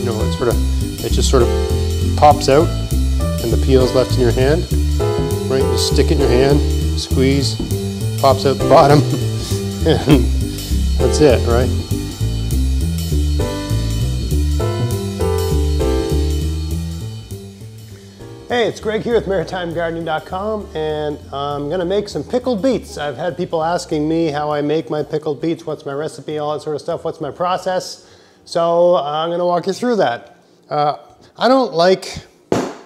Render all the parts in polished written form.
You know, it just sort of pops out, and the peel is left in your hand. Right, you stick it in your hand, squeeze, pops out the bottom, and that's it, right? Hey, it's Greg here with MaritimeGardening.com, and I'm gonna make some pickled beets. I've had people asking me how I make my pickled beets, what's my recipe, all that sort of stuff, what's my process. So I'm gonna walk you through that. I don't like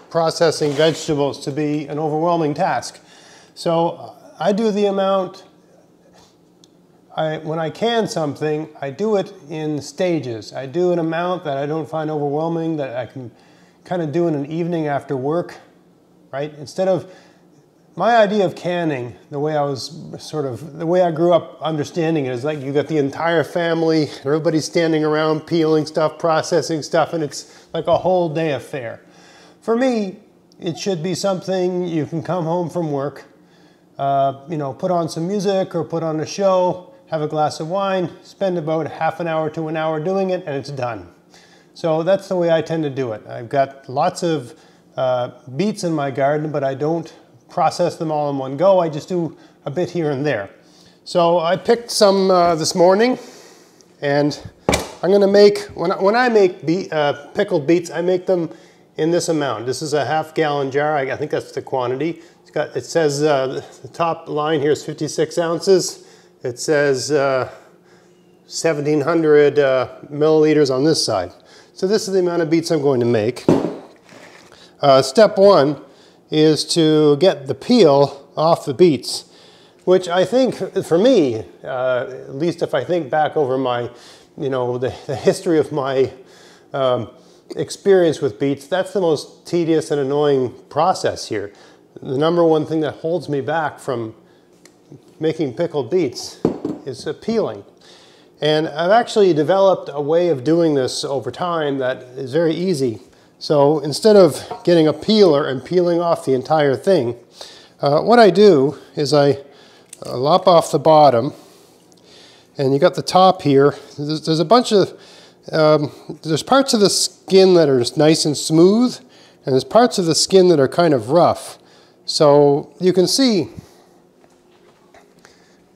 processing vegetables to be an overwhelming task. So I do the amount, when I can something, I do it in stages. I do an amount that I don't find overwhelming, that I can kind of do in an evening after work, right? Instead of, my idea of canning, the way I grew up understanding it is like you got the entire family, everybody's standing around peeling stuff, processing stuff, and it's like a whole day affair. For me, it should be something you can come home from work, you know, put on some music or put on a show, have a glass of wine, spend about half an hour to an hour doing it, and it's done. So that's the way I tend to do it. I've got lots of beets in my garden, but I don't process them all in one go. I just do a bit here and there. So I picked some this morning, and I'm gonna make, when I make pickled beets, I make them in this amount. This is a half-gallon jar. I think that's the quantity. It says the top line here is 56 ounces. It says 1,700 milliliters on this side. So this is the amount of beets I'm going to make. Step one is to get the peel off the beets, which I think, for me, at least if I think back over my, you know, the history of my experience with beets, that's the most tedious and annoying process here. The number one thing that holds me back from making pickled beets is peeling. And I've actually developed a way of doing this over time that is very easy. So instead of getting a peeler and peeling off the entire thing, what I do is I lop off the bottom, and you got the top here. There's a bunch of, there's parts of the skin that are just nice and smooth, and there's parts of the skin that are kind of rough. So you can see,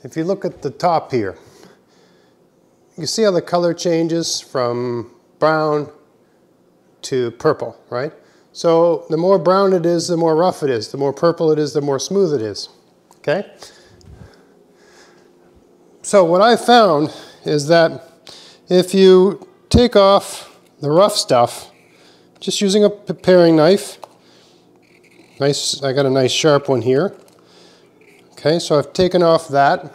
if you look at the top here, you see how the color changes from brown to purple, right? So the more brown it is, the more rough it is. The more purple it is, the more smooth it is, okay? So what I found is that if you take off the rough stuff, just using a paring knife, I got a nice sharp one here. Okay, so I've taken off that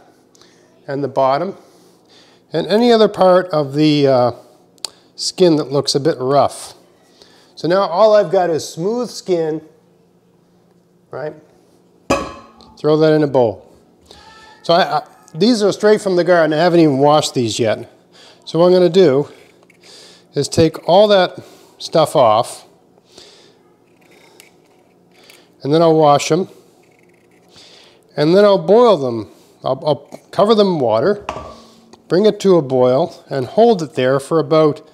and the bottom, and any other part of the skin that looks a bit rough. So now all I've got is smooth skin, right? Throw that in a bowl. So these are straight from the garden. I haven't even washed these yet. So what I'm going to do is take all that stuff off, and then I'll wash them, and then I'll boil them. I'll cover them in water, bring it to a boil, and hold it there for about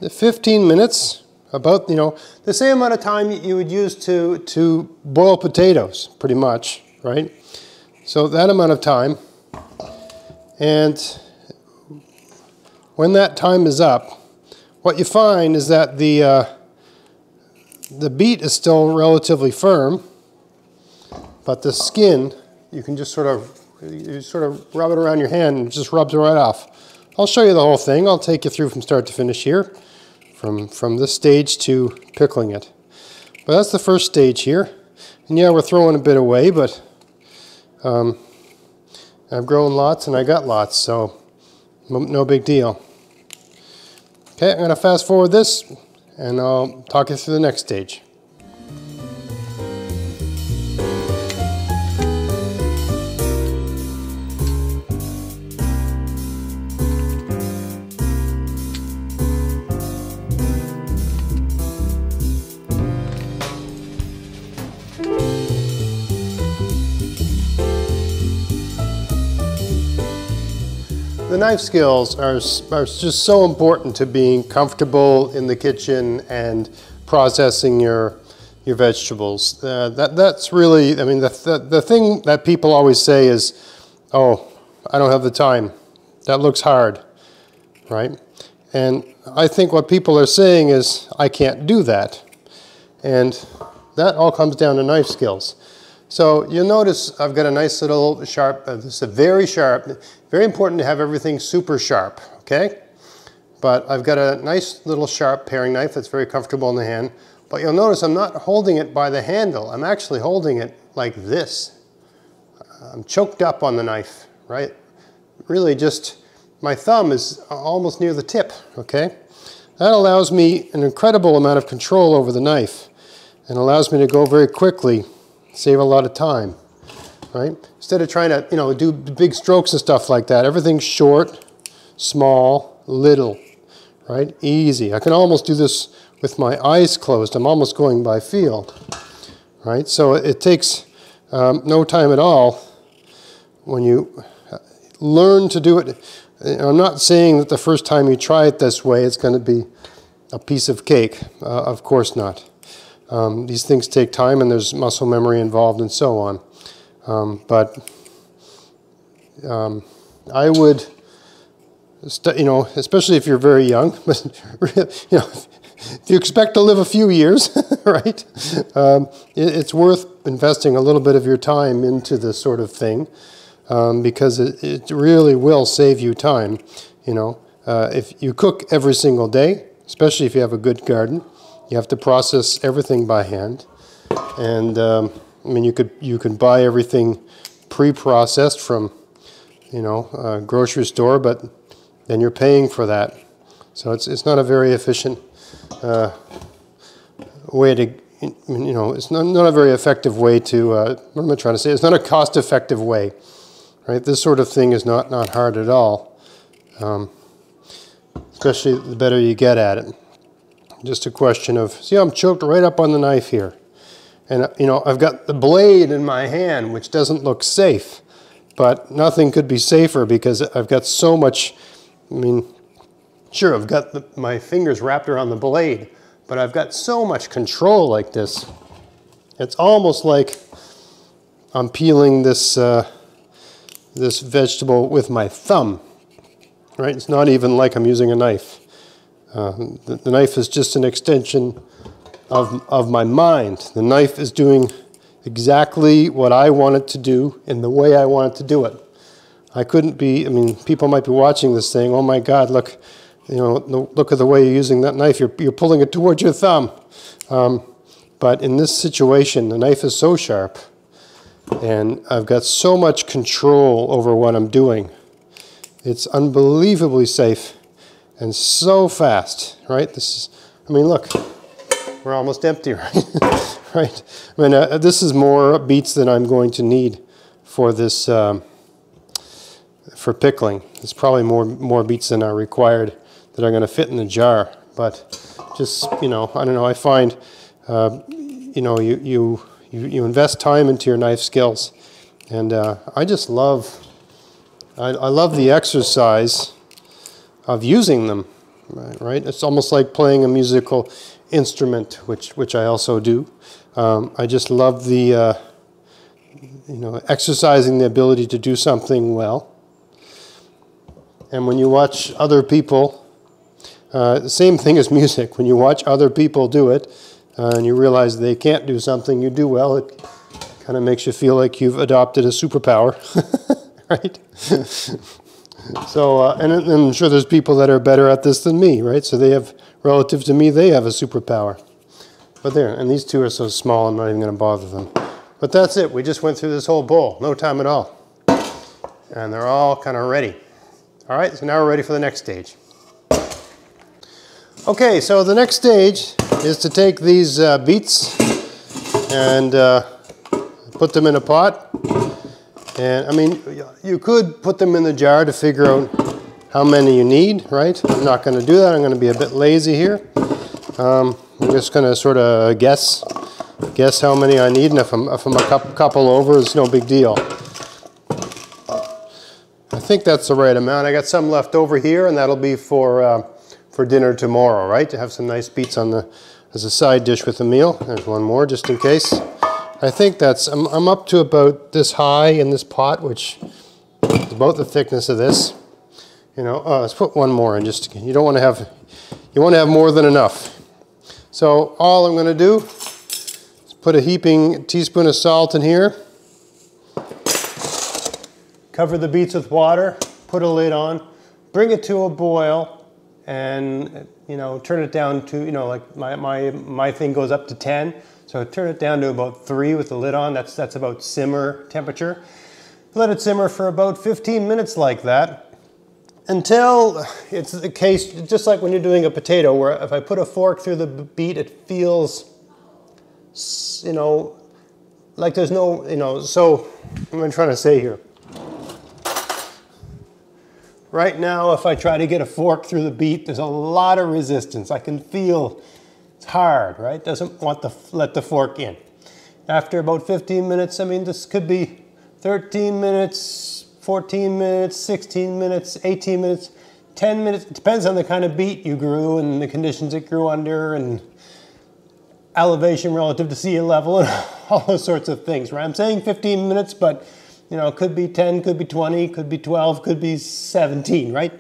15 minutes, about, you know, the same amount of time you would use to boil potatoes, pretty much, right? So that amount of time. And when that time is up, what you find is that the beet is still relatively firm, but the skin, you can just sort of rub it around your hand and it just rubs it right off. I'll show you the whole thing. I'll take you through from start to finish here, from this stage to pickling it. But that's the first stage here. And yeah, we're throwing a bit away, but I've grown lots and I got lots, so no big deal. Okay, I'm going to fast forward this and I'll talk you through the next stage. The knife skills are just so important to being comfortable in the kitchen and processing your vegetables. That's really, I mean, the thing that people always say is, oh, I don't have the time. That looks hard, right? And I think what people are saying is, I can't do that. And that all comes down to knife skills. So you'll notice I've got a nice little sharp, this is a very sharp, very important to have everything super sharp, okay? But I've got a nice little sharp paring knife that's very comfortable in the hand. But you'll notice I'm not holding it by the handle. I'm actually holding it like this. I'm choked up on the knife, right? Really just, my thumb is almost near the tip, okay? That allows me an incredible amount of control over the knife and allows me to go very quickly, save a lot of time, right? Instead of trying to, you know, do big strokes and stuff like that, everything's short, small, little, right? Easy. I can almost do this with my eyes closed. I'm almost going by feel, right? So it takes no time at all when you learn to do it. I'm not saying that the first time you try it this way, it's going to be a piece of cake. Of course not. These things take time and there's muscle memory involved and so on. I would, you know, especially if you're very young, but you know, if you expect to live a few years, right? It's worth investing a little bit of your time into this sort of thing because it really will save you time. You know, if you cook every single day, especially if you have a good garden, you have to process everything by hand. And I mean, you can buy everything pre-processed from, you know, a grocery store, but then you're paying for that. So it's not a very efficient way to, you know, it's not a very effective way to, what am I trying to say? It's not a cost-effective way, right? This sort of thing is not hard at all, especially the better you get at it. Just a question of, see how I'm choked right up on the knife here. And, you know, I've got the blade in my hand, which doesn't look safe, but nothing could be safer because I've got so much, I mean, sure, I've got my fingers wrapped around the blade, but I've got so much control like this. It's almost like I'm peeling this, this vegetable with my thumb, right? It's not even like I'm using a knife. The knife is just an extension of my mind. The knife is doing exactly what I want it to do in the way I want it to do it. I couldn't be, I mean, people might be watching this saying, oh my God, look, you know, look at the way you're using that knife. You're pulling it towards your thumb. But in this situation, the knife is so sharp and I've got so much control over what I'm doing. It's unbelievably safe and so fast, right? This is, I mean, look, we're almost empty, right? Right? I mean, this is more beets than I'm going to need for this, for pickling. It's probably more beets than are required that are going to fit in the jar. But just, you know, I don't know, I find, you know, you invest time into your knife skills. And I just love, I love the exercise of using them, right? It's almost like playing a musical instrument, which I also do. I just love the, you know, exercising the ability to do something well. And when you watch other people, the same thing as music, when you watch other people do it and you realize they can't do something you do well, it kind of makes you feel like you've adopted a superpower, right? So, and I'm sure there's people that are better at this than me, right? So they have, relative to me, they have a superpower. But there, and these two are so small, I'm not even going to bother them. But that's it. We just went through this whole bowl, no time at all. And they're all kind of ready. All right, so now we're ready for the next stage. Okay, so the next stage is to take these beets and put them in a pot. And I mean, you could put them in the jar to figure out how many you need, right? I'm not going to do that. I'm going to be a bit lazy here. I'm just going to sort of guess how many I need, and if I'm a couple over, it's no big deal. I think that's the right amount. I got some left over here, and that'll be for dinner tomorrow, right? To have some nice beets on as a side dish with the meal. There's one more just in case. I think I'm up to about this high in this pot, which is about the thickness of this. You know, let's put one more in. You want to have more than enough. So all I'm going to do is put a heaping teaspoon of salt in here. Cover the beets with water. Put a lid on. Bring it to a boil, and turn it down to like my thing goes up to 10. So turn it down to about 3 with the lid on. That's about simmer temperature. Let it simmer for about 15 minutes like that, until it's the case, just like when you're doing a potato, where if I put a fork through the beet, it feels, like there's no, so what am I trying to say here? Right now, if I try to get a fork through the beet, there's a lot of resistance. I can feel it's hard, right? Doesn't want to let the fork in. After about 15 minutes, I mean, this could be 13 minutes, 14 minutes, 16 minutes, 18 minutes, 10 minutes. It depends on the kind of beet you grew and the conditions it grew under and elevation relative to sea level and all those sorts of things, right? I'm saying 15 minutes, but it could be 10, could be 20, could be 12, could be 17, right?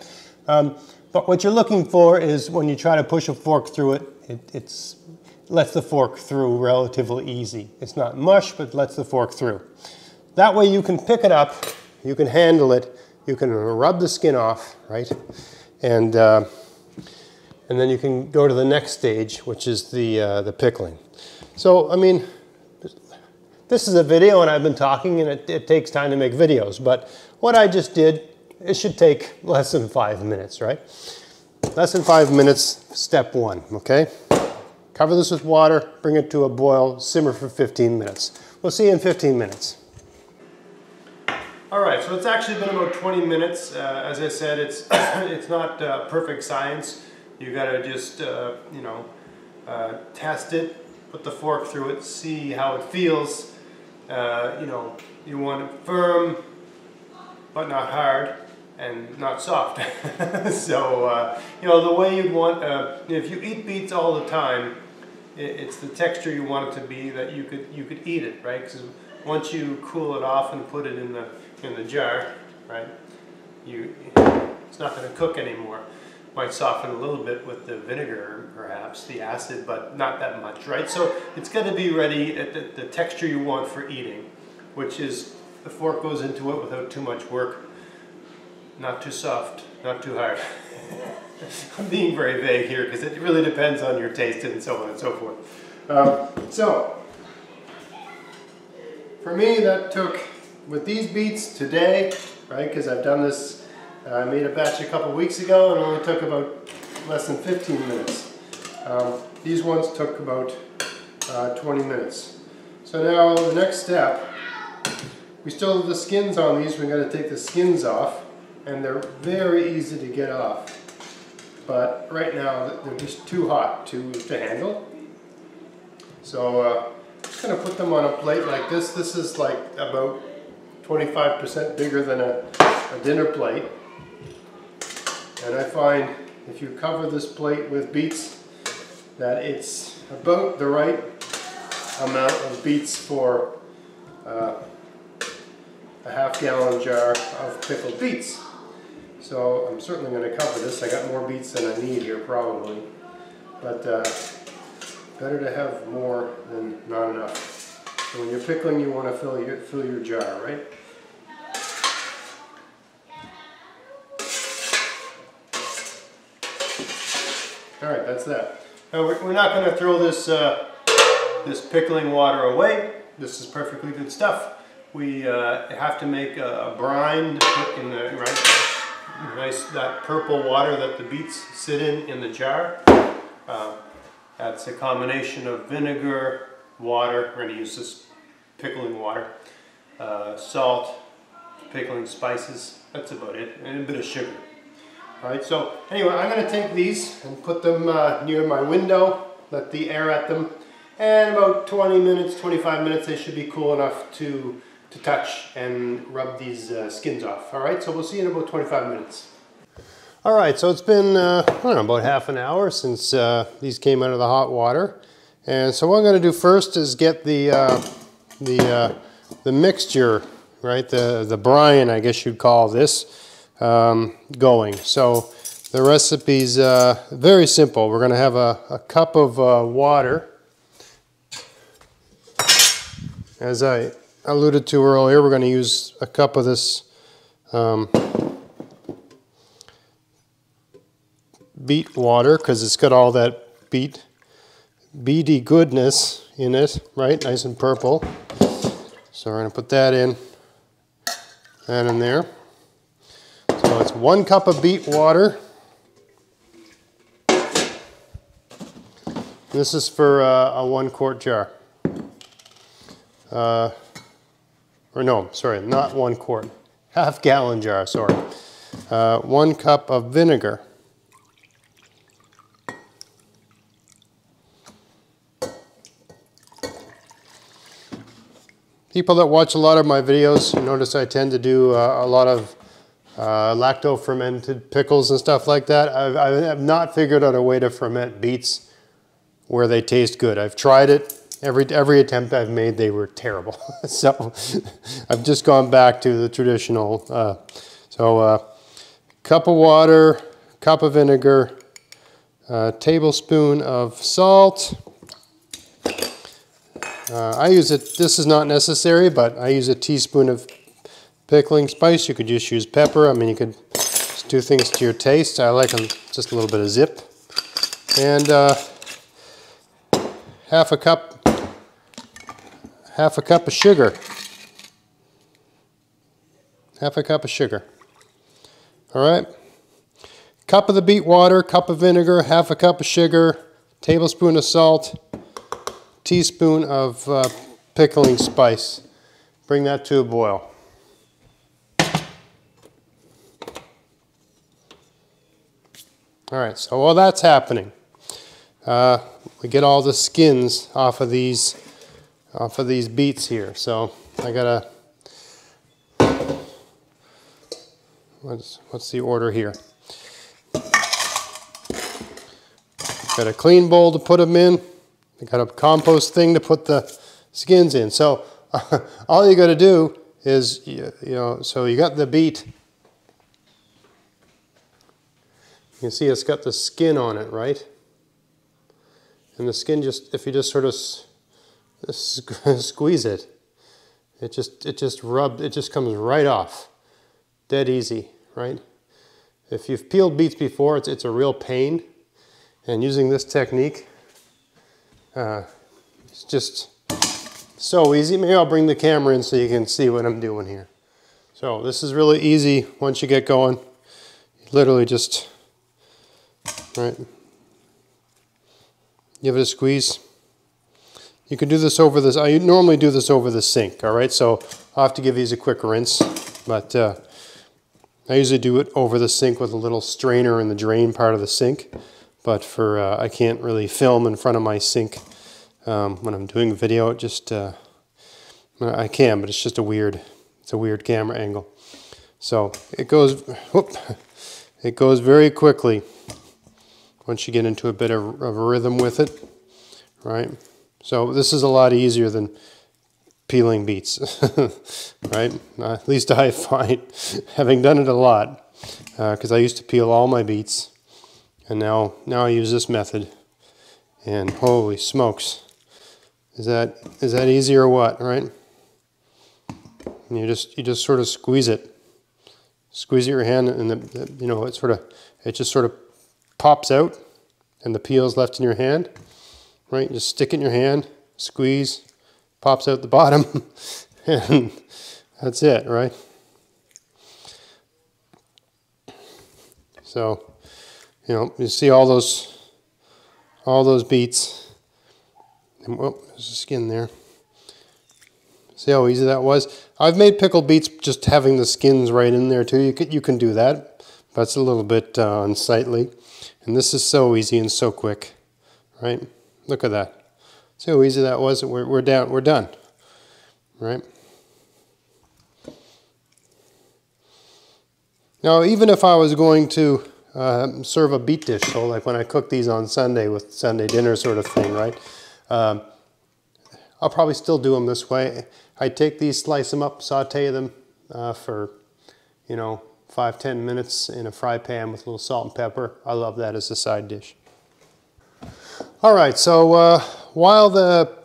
But what you're looking for is when you try to push a fork through it, it lets the fork through relatively easy. It's not mush, but lets the fork through. That way you can pick it up, you can handle it, you can rub the skin off, right? And then you can go to the next stage, which is the pickling. So, I mean, this is a video, and I've been talking, and it takes time to make videos. But what I just did, it should take less than 5 minutes, right? Less than 5 minutes, step 1, okay? Cover this with water, bring it to a boil, simmer for 15 minutes. We'll see you in 15 minutes. All right, so it's actually been about 20 minutes. As I said, it's not perfect science. You gotta just, test it, put the fork through it, see how it feels. You want it firm, but not hard, and not soft. So, the way you'd want, if you eat beets all the time, it's the texture you want it to be that you could eat it, right? Because once you cool it off and put it in the jar, right, it's not going to cook anymore. Might soften a little bit with the vinegar, perhaps, the acid, but not that much, right? So it's got to be ready at the texture you want for eating, which is the fork goes into it without too much work. Not too soft, not too hard. I'm being very vague here because it really depends on your taste and so on and so forth. So, for me, that took, with these beets today, right, because I've done this, I made a batch a couple weeks ago and it only took about less than 15 minutes. These ones took about 20 minutes. So now the next step, we still have the skins on these. We've got to take the skins off, and they're very easy to get off. But right now they're just too hot to handle. So I'm just going to put them on a plate like this. This is like about 25% bigger than a dinner plate. And I find if you cover this plate with beets, that it's about the right amount of beets for a half-gallon jar of pickled beets. So I'm certainly going to cover this. I got more beets than I need here probably, but better to have more than not enough. So when you're pickling, you want to fill your jar, right? All right, that's that. Now we're not going to throw this this pickling water away. This is perfectly good stuff. We have to make a brine to put in the that purple water that the beets sit in the jar. That's a combination of vinegar, water. We're going to use this pickling water, salt, pickling spices. That's about it, and a bit of sugar. Alright, so anyway, I'm going to take these and put them near my window, let the air at them, and about 20 minutes, 25 minutes, they should be cool enough to to touch and rub these skins off. All right, so we'll see you in about 25 minutes. All right, so it's been I don't know, about half an hour since these came out of the hot water. And so what I'm going to do first is get the mixture, right, the brine, I guess you'd call this, going. So the recipe's very simple. We're going to have a cup of water. As I alluded to earlier, we're going to use a cup of this beet water because it's got all that beety goodness in it, right? Nice and purple. So we're going to put that in there. So it's 1 cup of beet water. This is for a 1 quart jar. Or no, sorry, not 1 quart. Half gallon jar, sorry. 1 cup of vinegar. People that watch a lot of my videos, you notice I tend to do a lot of lacto-fermented pickles and stuff like that. I have not figured out a way to ferment beets where they taste good. I've tried it. Every attempt I've made, they were terrible. So I've just gone back to the traditional. Cup of water, cup of vinegar, a tablespoon of salt. I use it, this is not necessary, but I use a teaspoon of pickling spice. You could just use pepper. I mean, you could just do things to your taste. I like them just a little bit of zip. And half a cup of sugar. Half a cup of sugar. All right. Cup of the beet water, cup of vinegar, half a cup of sugar, tablespoon of salt, teaspoon of pickling spice. Bring that to a boil. All right, so while that's happening, we get all the skins off of these beets here. So I gotta, what's the order here? Got a clean bowl to put them in. I got a compost thing to put the skins in. So all you got to do is, so you got the beet. You can see it's got the skin on it, right? And the skin just, if you just sort of squeeze it, it just comes right off. Dead easy, right? If you've peeled beets before, it's a real pain. And using this technique, it's just so easy. Maybe I'll bring the camera in so you can see what I'm doing here. So this is really easy once you get going. You literally just, right, give it a squeeze. You can do this over this, I normally do this over the sink, all right? So I'll have to give these a quick rinse, but I usually do it over the sink with a little strainer in the drain part of the sink. But for, I can't really film in front of my sink when I'm doing video. It just, I can, but it's just it's a weird camera angle. So it goes very quickly once you get into a bit of a rhythm with it, right? So this is a lot easier than peeling beets, right? At least I find, having done it a lot, because I used to peel all my beets. And now I use this method, and holy smokes, is that easy or what, right? And you just sort of squeeze it your hand, and it just sort of pops out, and the peel is left in your hand, right? You just stick it in your hand, squeeze, pops out the bottom, and that's it, right? So. You see all those beets. And, well, there's a skin there. See how easy that was? I've made pickled beets just having the skins right in there too. You can do that, but it's a little bit unsightly. And this is so easy and so quick, right? Look at that. See how easy that was? We're done, right? Now, even if I was going to serve a beet dish, so like when I cook these on Sunday with Sunday dinner sort of thing, right? I'll probably still do them this way. I take these, slice them up, saute them for, 5-10 minutes in a fry pan with a little salt and pepper. I love that as a side dish. All right, so while the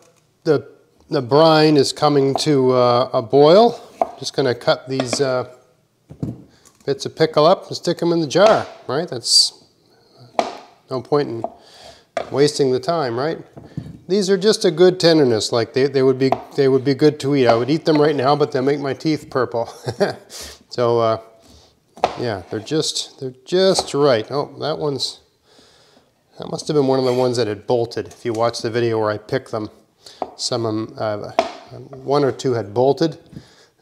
brine is coming to a boil, I'm just going to cut these bits of pickle up and stick them in the jar, right? That's no point in wasting the time, right? These are just a good tenderness, like they would be good to eat. I would eat them right now, but they'll make my teeth purple. So yeah, they're just right. Oh, that must have been one of the ones that had bolted. If you watch the video where I pick them, some of them, one or two had bolted.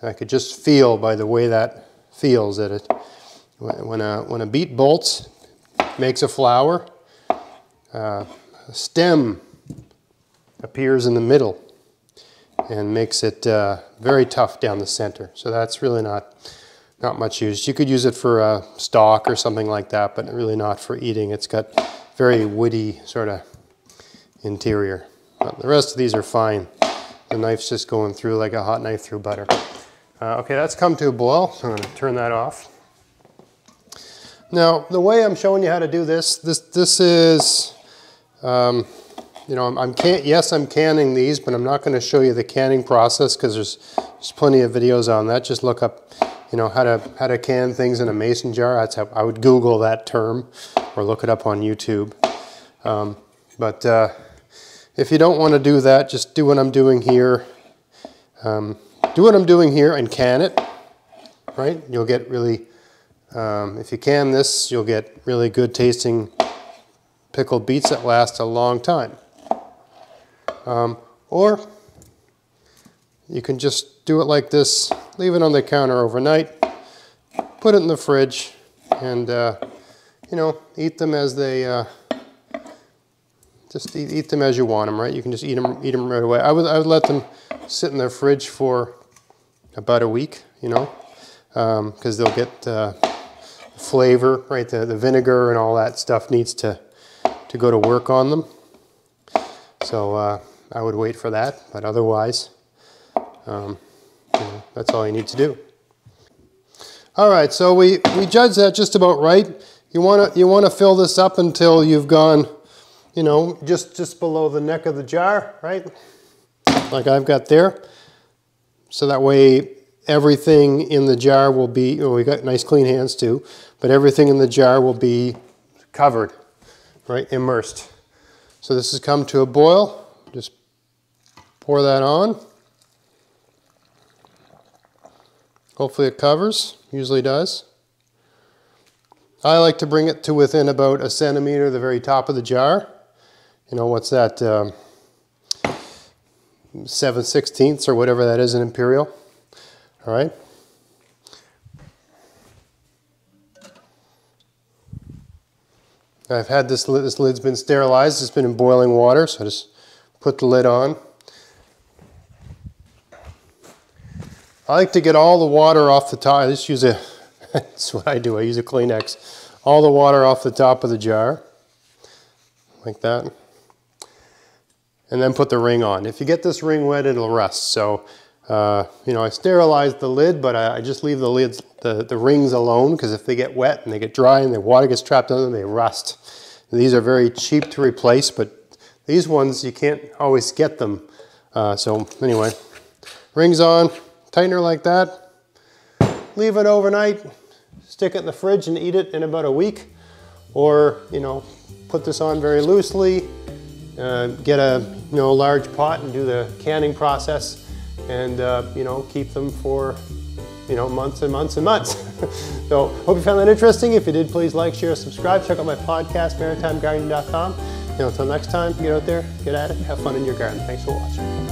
I could just feel by the way that feels that it, when a beet bolts, makes a flower, a stem appears in the middle and makes it very tough down the center. So that's really not much use. You could use it for a stalk or something like that, but really not for eating. It's got very woody sort of interior. But the rest of these are fine. The knife's just going through like a hot knife through butter. Okay, that's come to a boil, so I'm going to turn that off. Now, the way I'm showing you how to do this is, I'm canning these, but I'm not going to show you the canning process because there's plenty of videos on that. Just look up, how to can things in a mason jar. That's how I would Google that term or look it up on YouTube. But if you don't want to do that, just do what I'm doing here. Do what I'm doing here and can it, right? You'll get really, if you can this, you'll get really good tasting pickled beets that last a long time. Or you can just do it like this, leave it on the counter overnight, put it in the fridge, and eat them as they, just eat them as you want them, right? You can just eat them right away. I would let them sit in the fridge for about a week, because they'll get flavor, right? The vinegar and all that stuff needs to go to work on them. So I would wait for that, but otherwise, that's all you need to do. All right, so we judge that just about right. You want to fill this up until you've gone, just below the neck of the jar, right? Like I've got there. So that way everything in the jar will be, we got nice clean hands too, but everything in the jar will be covered, right, immersed. So this has come to a boil. Just pour that on. Hopefully it covers, usually does. I like to bring it to within about a centimeter of the very top of the jar. What's that? 7/16 or whatever that is in imperial. All right. I've had this lid's been sterilized. It's been in boiling water, so I just put the lid on. I like to get all the water off the top. I just use that's what I do. I use a Kleenex. All the water off the top of the jar, like that. And then put the ring on. If you get this ring wet, it'll rust. So, I sterilized the lid, but I just leave the rings alone, because if they get wet and they get dry and the water gets trapped under them, they rust. And these are very cheap to replace, but these ones, you can't always get them. So anyway, rings on, tightener like that. Leave it overnight, stick it in the fridge and eat it in about a week. Or, put this on very loosely, get a large pot and do the canning process, and keep them for months and months and months. So hope you found that interesting. If you did, please like, share, subscribe. Check out my podcast, maritimegardening.com. Until next time, get out there, get at it, have fun in your garden. Thanks for watching.